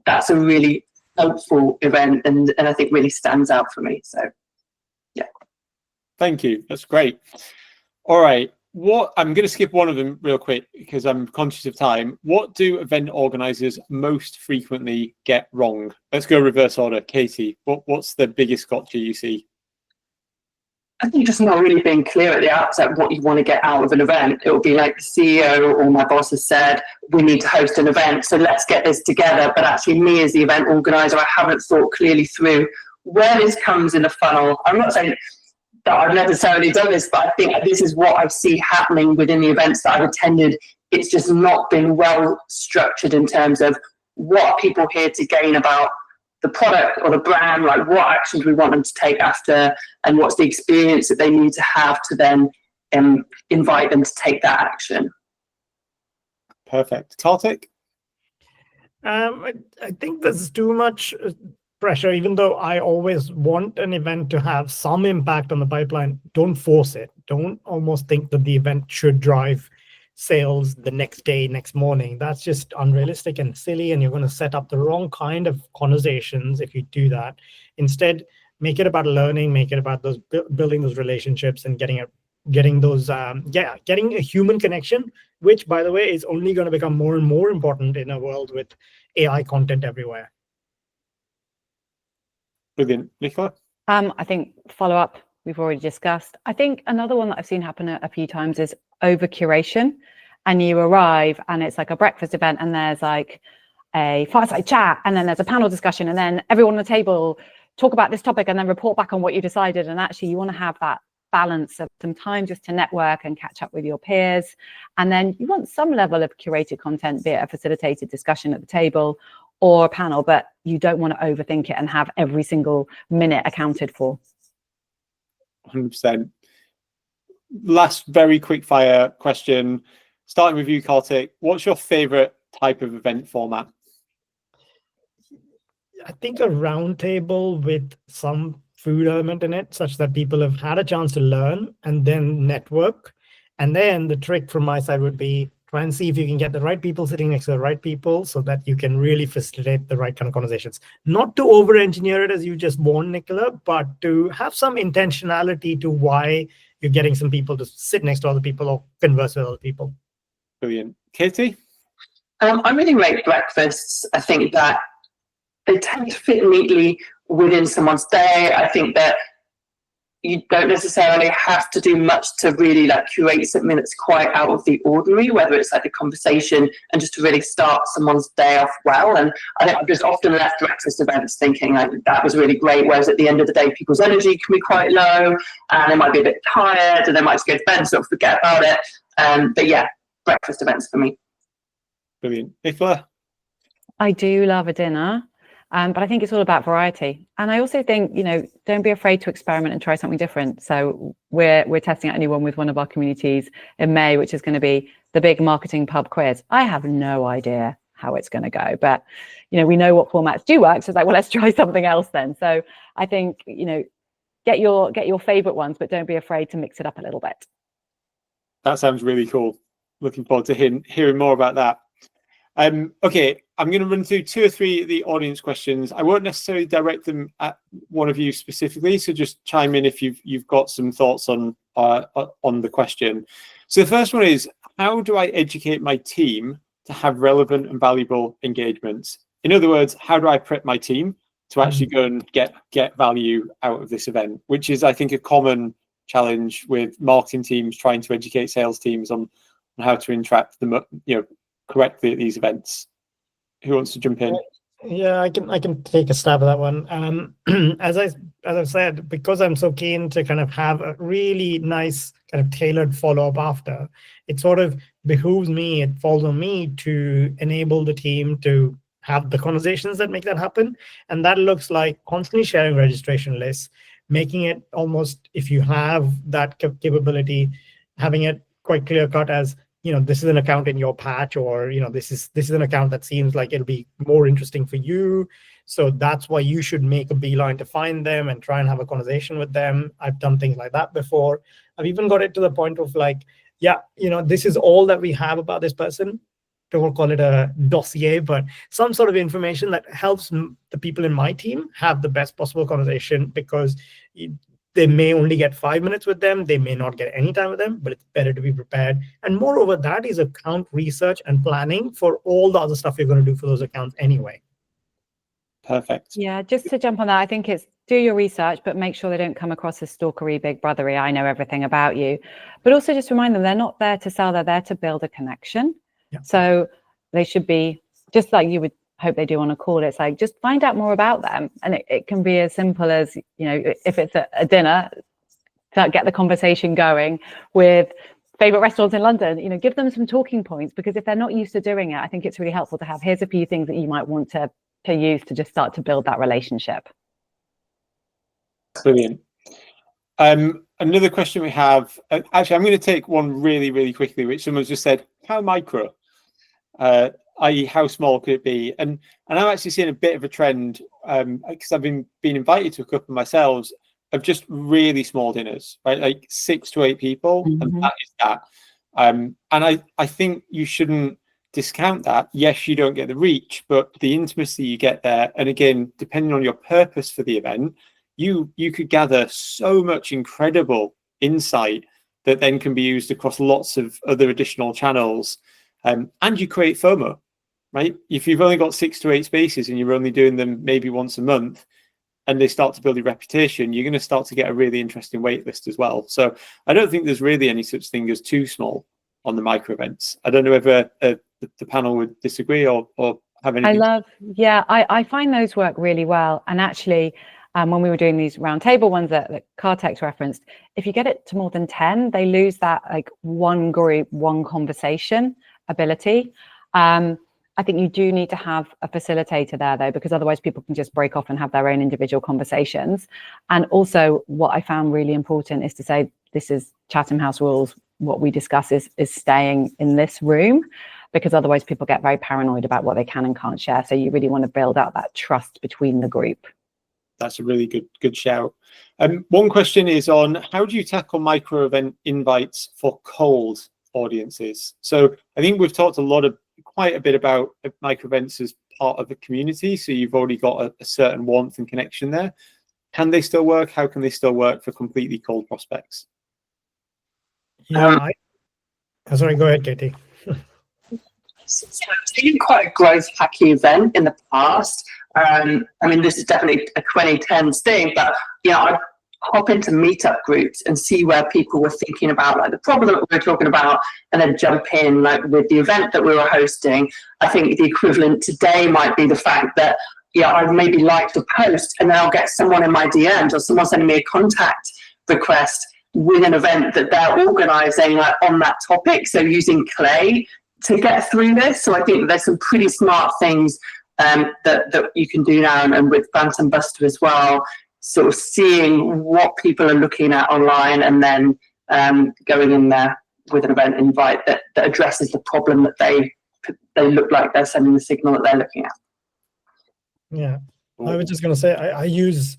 that's a really helpful event, and I think really stands out for me. So, yeah. Thank you. That's great. All right. I'm going to skip one of them real quick because I'm conscious of time. What do event organizers most frequently get wrong? Let's go reverse order. Katie, what's the biggest gotcha you see? I think just not really being clear at the outset what you want to get out of an event. It will be like the CEO or my boss has said, we need to host an event, so let's get this together. But actually me as the event organizer, I haven't thought clearly through where this comes in the funnel. I'm not saying that I've necessarily done this, but I think this is what I see happening within the events that I've attended. It's just not been well structured in terms of what are people here to gain about the product or the brand, like what actions we want them to take after, and what's the experience that they need to have to then invite them to take that action. Perfect. Kartik? I think there's too much pressure, even though I always want an event to have some impact on the pipeline, don't force it. Don't almost think that the event should drive sales the next day, next morning. That's just unrealistic and silly, and you're going to set up the wrong kind of conversations if you do that. Instead, make it about learning, make it about those building those relationships and getting a human connection, which, by the way, is only going to become more and more important in a world with AI content everywhere. Brilliant. Nicola? I think follow up, we've already discussed. I think another one that I've seen happen a few times is over curation. And you arrive and it's like a breakfast event and there's like a fireside chat and then there's a panel discussion and then everyone on the table talk about this topic and then report back on what you decided. And actually you want to have that balance of some time just to network and catch up with your peers. And then you want some level of curated content, be it a facilitated discussion at the table or a panel, but you don't want to overthink it and have every single minute accounted for. 100%. Last very quick fire question, starting with you, Karthik. What's your favorite type of event format? I think a roundtable with some food element in it, such that people have had a chance to learn and then network. And then the trick from my side would be try and see if you can get the right people sitting next to the right people so that you can really facilitate the right kind of conversations. Not to over-engineer it as you just warned, Nicola, but to have some intentionality to why you're getting some people to sit next to other people or converse with other people. Brilliant. Katie? I really like breakfasts. I think that they tend to fit neatly within someone's day. I think that you don't necessarily have to do much to really like curate something that's quite out of the ordinary, whether it's like a conversation and just to really start someone's day off well. And I think I've just often left breakfast events thinking like that was really great, whereas at the end of the day, people's energy can be quite low and they might be a bit tired and they might just go to bed and sort of forget about it. But yeah, breakfast events for me. Brilliant. Nicola? I do love a dinner. But I think it's all about variety. And I also think, don't be afraid to experiment and try something different. So we're testing out a new one with one of our communities in May, which is going to be the big marketing pub quiz. I have no idea how it's going to go, but, we know what formats do work. So it's like, well, let's try something else then. So I think, get your favorite ones, but don't be afraid to mix it up a little bit. That sounds really cool. Looking forward to hearing more about that. Okay, I'm going to run through 2 or 3 of the audience questions. I won't necessarily direct them at one of you specifically, so just chime in if you've got some thoughts on the question. So the first one is, how do I educate my team to have relevant and valuable engagements? In other words, how do I prep my team to actually go and get value out of this event? Which is, I think, a common challenge with marketing teams trying to educate sales teams on how to interact them, correctly at these events. Who wants to jump in? Yeah, I can take a stab at that one. As I've said, because I'm so keen to kind of have a really nice kind of tailored follow-up after, it sort of behooves me, it falls on me to enable the team to have the conversations that make that happen. And that looks like constantly sharing registration lists, making it almost, if you have that capability, having it quite clear cut as, this is an account in your patch, or, this is an account that seems like it'll be more interesting for you. So that's why you should make a beeline to find them and try and have a conversation with them. I've done things like that before. I've even got it to the point of like, this is all that we have about this person. Don't call it a dossier, but some sort of information that helps the people in my team have the best possible conversation, because they may only get 5 minutes with them. They may not get any time with them, but it's better to be prepared. And moreover, that is account research and planning for all the other stuff you're going to do for those accounts anyway. Perfect. Yeah, just to jump on that, I think it's do your research, but make sure they don't come across as stalkery, big brothery, I know everything about you. But also just remind them they're not there to sell, they're there to build a connection. Yeah. So they should be, just like you would hope they do on a call, it's like, just find out more about them. And it can be as simple as, if it's a dinner, to get the conversation going with favorite restaurants in London, give them some talking points, because if they're not used to doing it, I think it's really helpful to have, here's a few things that you might want to use to just start to build that relationship. Brilliant. Another question we have, actually, I'm going to take one really, really quickly, which someone's just said, how micro? i.e. how small could it be? And I'm actually seeing a bit of a trend, because I've been invited to a couple myself, of just really small dinners, right? Like 6 to 8 people, and that is that. And I think you shouldn't discount that. Yes, you don't get the reach, but the intimacy you get there, and again, depending on your purpose for the event, you could gather so much incredible insight that then can be used across lots of other additional channels. And you create FOMO, right? If you've only got 6 to 8 spaces and you're only doing them maybe once a month, and they start to build a reputation, you're going to start to get a really interesting wait list as well. So I don't think there's really any such thing as too small on the micro events. I don't know whether the panel would disagree or have anything. I find those work really well. And actually, when we were doing these roundtable ones that Kartik referenced, if you get it to more than 10, they lose that like one group, one conversation ability. I think you do need to have a facilitator there, though, because otherwise people can just break off and have their own individual conversations. And also what I found really important is to say, this is Chatham House rules. What we discuss is staying in this room, because otherwise people get very paranoid about what they can and can't share. So you really want to build out that trust between the group. That's a really good shout. One question is on how do you tackle micro event invites for cold audiences? So I think we've talked quite a bit about micro events as part of the community. So you've already got a certain warmth and connection there. Can they still work? How can they still work for completely cold prospects? Yeah, sorry, go ahead, Katie. So I've taken quite a growth hacking event in the past. I mean, this is definitely a 2010s thing, but I hop into meetup groups and see where people were thinking about like the problem that we were talking about, and then jump in like with the event that we were hosting. I think the equivalent today might be the fact that I've maybe liked a post and then I'll get someone in my DMs or someone sending me a contact request with an event that they're organizing like on that topic. So using Clay to get through this. So I think there's some pretty smart things that you can do now, and with Bantam Buster as well, sort of seeing what people are looking at online and then going in there with an event invite that addresses the problem that they look like they're sending the signal that they're looking at. Yeah, I was just going to say I use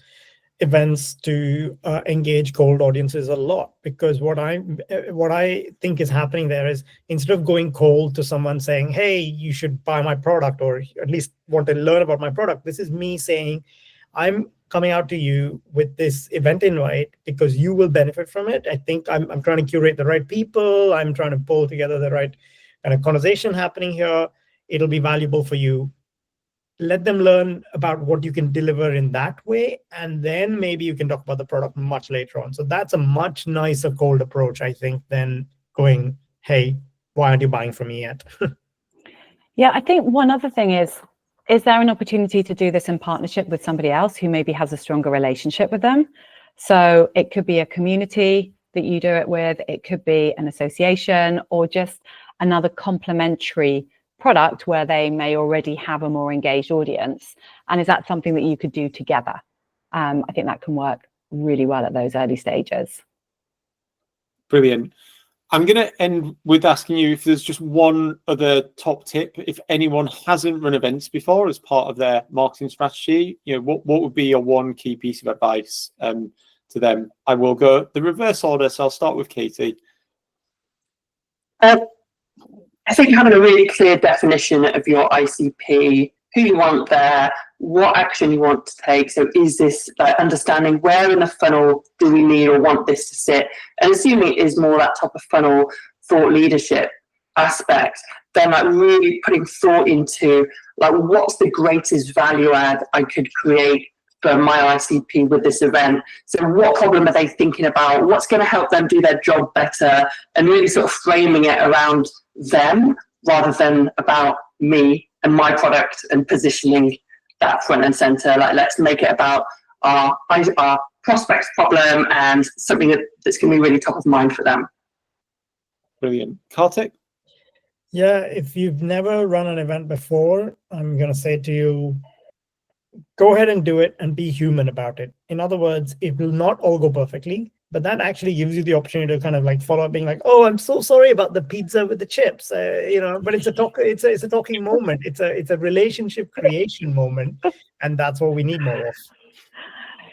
events to engage cold audiences a lot, because what I think is happening there is, instead of going cold to someone saying, hey, you should buy my product, or at least want to learn about my product, this is me saying, I'm coming out to you with this event invite because you will benefit from it. I think I'm trying to curate the right people. I'm trying to pull together the right kind of conversation happening here. It'll be valuable for you. Let them learn about what you can deliver in that way, and then maybe you can talk about the product much later on. So that's a much nicer cold approach, I think, than going, hey, why aren't you buying from me yet? Yeah, I think one other thing is there an opportunity to do this in partnership with somebody else who maybe has a stronger relationship with them? So it could be a community that you do it with, it could be an association, or just another complementary product where they may already have a more engaged audience. And is that something that you could do together? I think that can work really well at those early stages. Brilliant. I'm going to end with asking you if there's just one other top tip. If anyone hasn't run events before as part of their marketing strategy, what would be your one key piece of advice to them? I will go the reverse order, so I'll start with Katie. I think having a really clear definition of your ICP, who you want there, what action you want to take. So is this understanding where in the funnel do we need or want this to sit? And assuming it is more that top of funnel thought leadership aspect, then like really putting thought into like what's the greatest value add I could create for my ICP with this event. So what problem are they thinking about? What's going to help them do their job better? And really sort of framing it around them rather than about me and my product, and positioning that front and center. Like, let's make it about our prospect's problem and something that's going to be really top of mind for them. Brilliant. Kartik? Yeah, if you've never run an event before, I'm going to say to you, go ahead and do it and be human about it. In other words, it will not all go perfectly. but that actually gives you the opportunity to kind of like follow up, being like, "Oh, I'm so sorry about the pizza with the chips," but it's a talking moment. It's a relationship creation moment, and that's what we need more of.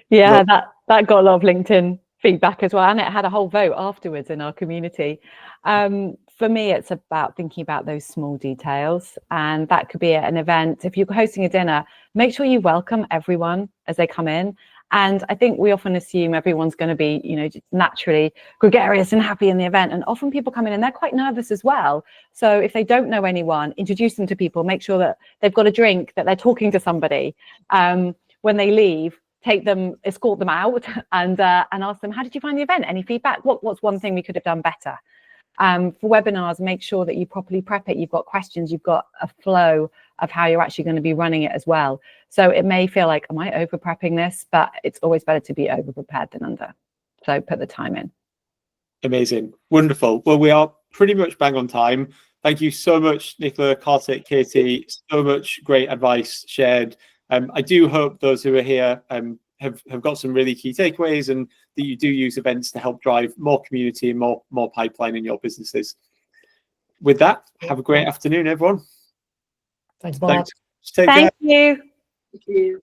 Yeah, that got a lot of LinkedIn feedback as well, and it had a whole vote afterwards in our community. For me, it's about thinking about those small details, and that could be at an event. If you're hosting a dinner, make sure you welcome everyone as they come in. And I think we often assume everyone's going to be, just naturally gregarious and happy in the event. And often people come in and they're quite nervous as well. So if they don't know anyone, introduce them to people, make sure that they've got a drink, that they're talking to somebody. When they leave, escort them out and ask them, how did you find the event? Any feedback? What's one thing we could have done better? For webinars, make sure that you properly prep it. You've got questions, you've got a flow of how you're actually going to be running it as well. So it may feel like, am I over prepping this? But it's always better to be over prepared than under. So put the time in. Amazing. Wonderful. Well, we are pretty much bang on time. Thank you so much, Nicola, Kartik, Katie. So much great advice shared. I do hope those who are here have got some really key takeaways, and that you do use events to help drive more community and more pipeline in your businesses. With that, have a great afternoon, everyone. Thanks, Mark. Thanks. Take care. Thank you. Thank you.